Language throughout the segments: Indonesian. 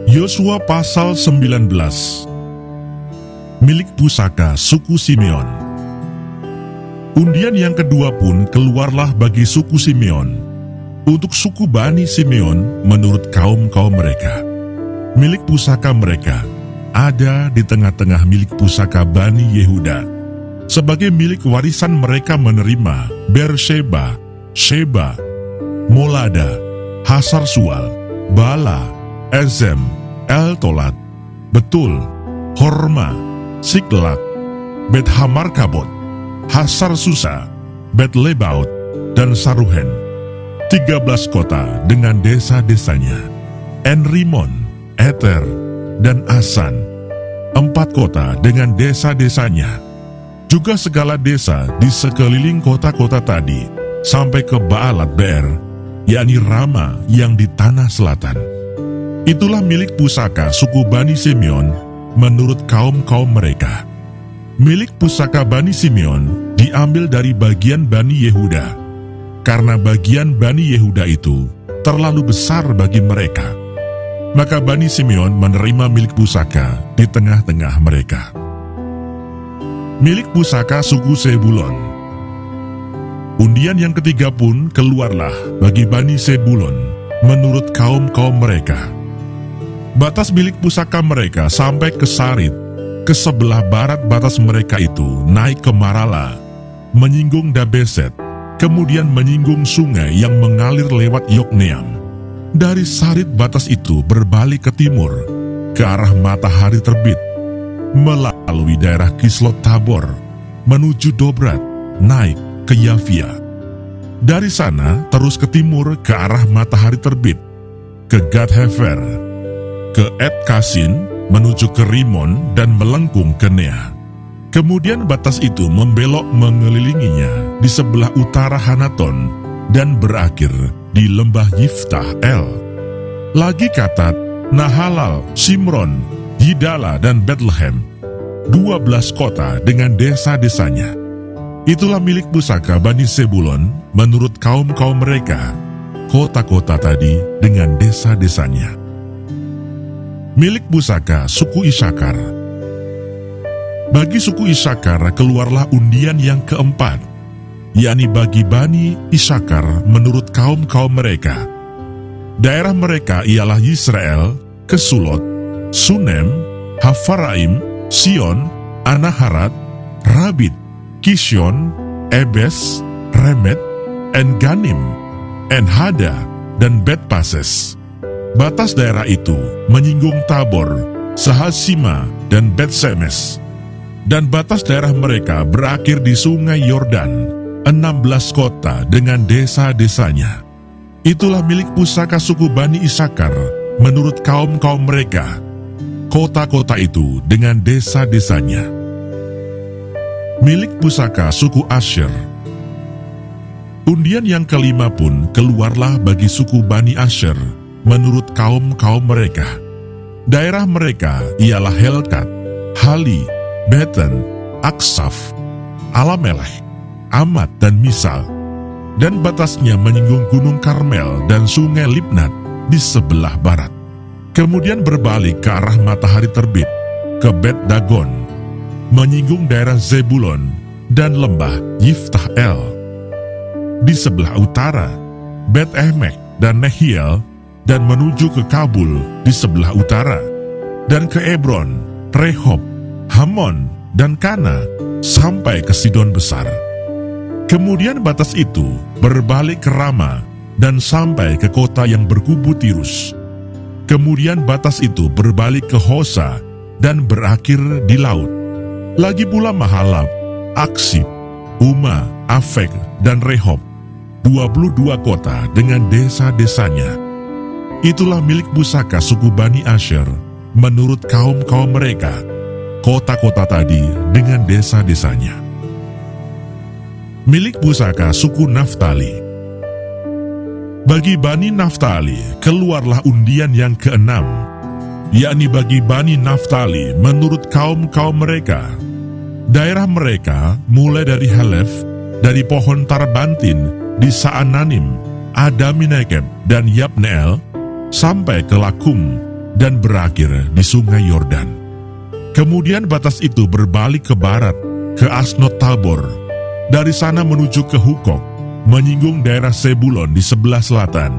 Yosua pasal 19. Milik pusaka suku Simeon. Undian yang kedua pun keluarlah bagi suku Simeon, untuk suku Bani Simeon menurut kaum-kaum mereka. Milik pusaka mereka ada di tengah-tengah milik pusaka Bani Yehuda. Sebagai milik warisan mereka menerima Beersheba, Sheba, Molada, Hasar-Sual, Bala, Ezem, El-Tolat, Betul, Horma, Siklak, Bet-Hamarkabot, Hasar-Susa, Bet-Lebaut, dan Saruhen. 13 kota dengan desa-desanya. En-Rimon, Eter, dan Asan. 4 kota dengan desa-desanya. Juga segala desa di sekeliling kota-kota tadi, sampai ke Baalat Beer, yakni Rama yang di tanah selatan. Itulah milik pusaka suku Bani Simeon menurut kaum-kaum mereka. Milik pusaka Bani Simeon diambil dari bagian Bani Yehuda, karena bagian Bani Yehuda itu terlalu besar bagi mereka. Maka Bani Simeon menerima milik pusaka di tengah-tengah mereka. Milik pusaka suku Sebulon. Undian yang ketiga pun keluarlah bagi Bani Sebulon menurut kaum-kaum mereka. Batas milik pusaka mereka sampai ke Sarid, ke sebelah barat batas mereka itu naik ke Marala, menyinggung Dabeset, kemudian menyinggung sungai yang mengalir lewat Yokneam. Dari Sarid batas itu berbalik ke timur, ke arah matahari terbit, melalui daerah Kislot Tabor, menuju Dobrat, naik ke Yafia. Dari sana terus ke timur ke arah matahari terbit, ke Gad-Hefer, ke Et-Kasin, menuju ke Rimon dan melengkung ke Nea. Kemudian batas itu membelok mengelilinginya di sebelah utara Hanaton dan berakhir di lembah Yiftah El. Lagi Katat, Nahalal, Simron, Yidala, dan Bethlehem. 12 kota dengan desa-desanya. Itulah milik pusaka Bani Sebulon menurut kaum-kaum mereka. Kota-kota tadi dengan desa-desanya. Milik pusaka suku Isakar. Bagi suku Isakar keluarlah undian yang keempat, yakni bagi Bani Isakar menurut kaum-kaum mereka. Daerah mereka ialah Yisrael, Kesulot, Sunem, Hafaraim, Sion, Anaharat, Rabit, Kisyon, Ebes, Remet, En-Ganim, En-Hada, dan Bet-Pases. Batas daerah itu menyinggung Tabor, Sahasima, dan Bet-Semes. Dan batas daerah mereka berakhir di sungai Yordan, 16 kota dengan desa-desanya. Itulah milik pusaka suku Bani Isakar menurut kaum-kaum mereka. Kota-kota itu dengan desa-desanya. Milik pusaka suku Asher. Undian yang kelima pun keluarlah bagi suku Bani Asher menurut kaum-kaum mereka. Daerah mereka ialah Helkat, Hali, Beten, Aksaf, Alamelech, Amat, dan Misal. Dan batasnya menyinggung Gunung Karmel dan sungai Libnat di sebelah barat. Kemudian berbalik ke arah matahari terbit, ke Bet Dagon, menyinggung daerah Zebulon dan lembah Yiftah El. Di sebelah utara, Bet Emek dan Nehiel, dan menuju ke Kabul di sebelah utara, dan ke Ebron, Rehob, Hamon, dan Kana, sampai ke Sidon Besar. Kemudian batas itu berbalik ke Rama, dan sampai ke kota yang berkubu Tirus. Kemudian batas itu berbalik ke Hosa, dan berakhir di laut. Lagi pula Mahalab, Aksib, Uma, Afek, dan Rehob, 22 kota dengan desa-desanya. Itulah milik pusaka suku Bani Asher menurut kaum-kaum mereka. Kota-kota tadi dengan desa-desanya. Milik pusaka suku Naftali. Bagi Bani Naftali keluarlah undian yang keenam, yakni bagi Bani Naftali menurut kaum-kaum mereka. Daerah mereka mulai dari Halef, dari pohon Tarbantin di Saananim, Adaminekeb, dan Yabneel, sampai ke Lakum, dan berakhir di sungai Yordan. Kemudian batas itu berbalik ke barat, ke Asnot Tabor. Dari sana menuju ke Hukok, menyinggung daerah Sebulon di sebelah selatan,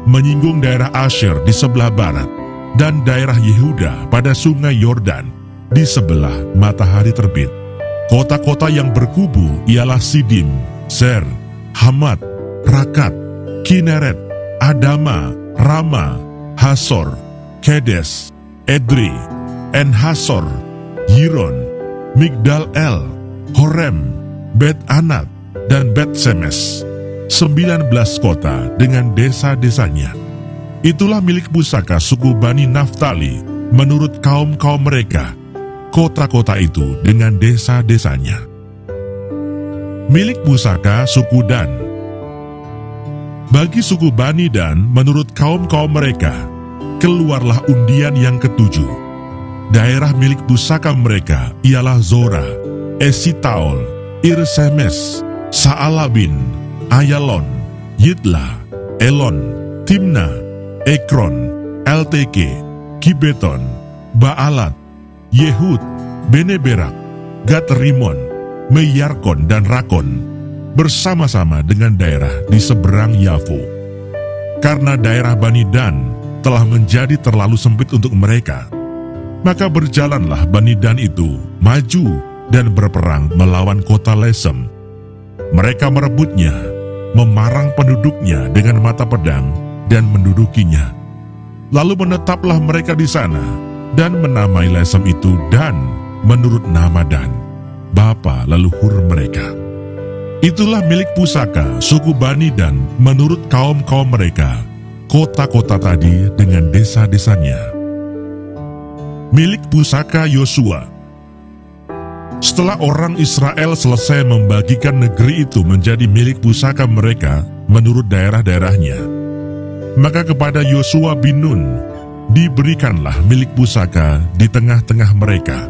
menyinggung daerah Asher di sebelah barat, dan daerah Yehuda pada sungai Yordan di sebelah matahari terbit. Kota-kota yang berkubu ialah Sidim, Ser, Hamat, Rakat, Kineret, Adama, Rama, Hasor, Kedes, Edri, En-Hasor, Yiron, Migdal-El, Horem, Bet-Anat, dan Bet-Semes. 19 kota dengan desa-desanya. Itulah milik pusaka suku Bani Naftali menurut kaum-kaum mereka. Kota-kota itu dengan desa-desanya. Milik pusaka suku Dan. Bagi suku Bani Dan menurut kaum-kaum mereka, keluarlah undian yang ketujuh. Daerah milik pusaka mereka ialah Zora, Esitaol, Irsemes, Saalabin, Ayalon, Yidla, Elon, Timna, Ekron, Elteke, Gibeton, Baalat, Yehud, Beneberak, Gat-Rimon, Meyarkon, dan Rakon, bersama-sama dengan daerah di seberang Yafo. Karena daerah Bani Dan telah menjadi terlalu sempit untuk mereka, maka berjalanlah Bani Dan itu maju dan berperang melawan kota Lesem. Mereka merebutnya, memarang penduduknya dengan mata pedang, dan mendudukinya. Lalu menetaplah mereka di sana, dan menamai Lesem itu Dan menurut nama Dan, bapa leluhur mereka. Itulah milik pusaka suku Bani Dan menurut kaum-kaum mereka, kota-kota tadi dengan desa-desanya. Milik pusaka Yosua. Setelah orang Israel selesai membagikan negeri itu menjadi milik pusaka mereka menurut daerah-daerahnya, maka kepada Yosua bin Nun diberikanlah milik pusaka di tengah-tengah mereka,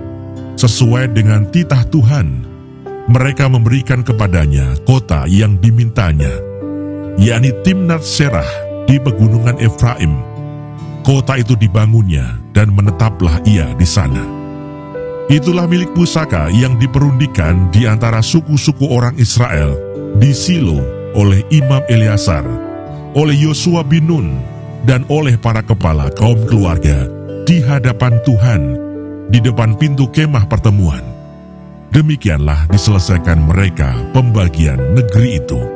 sesuai dengan titah Tuhan. Mereka memberikan kepadanya kota yang dimintanya, yakni Timnat Serah di pegunungan Efraim. Kota itu dibangunnya dan menetaplah ia di sana. Itulah milik pusaka yang diperundikan di antara suku-suku orang Israel di Silo oleh Imam Eleazar, oleh Yosua bin Nun, dan oleh para kepala kaum keluarga di hadapan Tuhan di depan pintu kemah pertemuan. Demikianlah diselesaikan mereka pembagian negeri itu.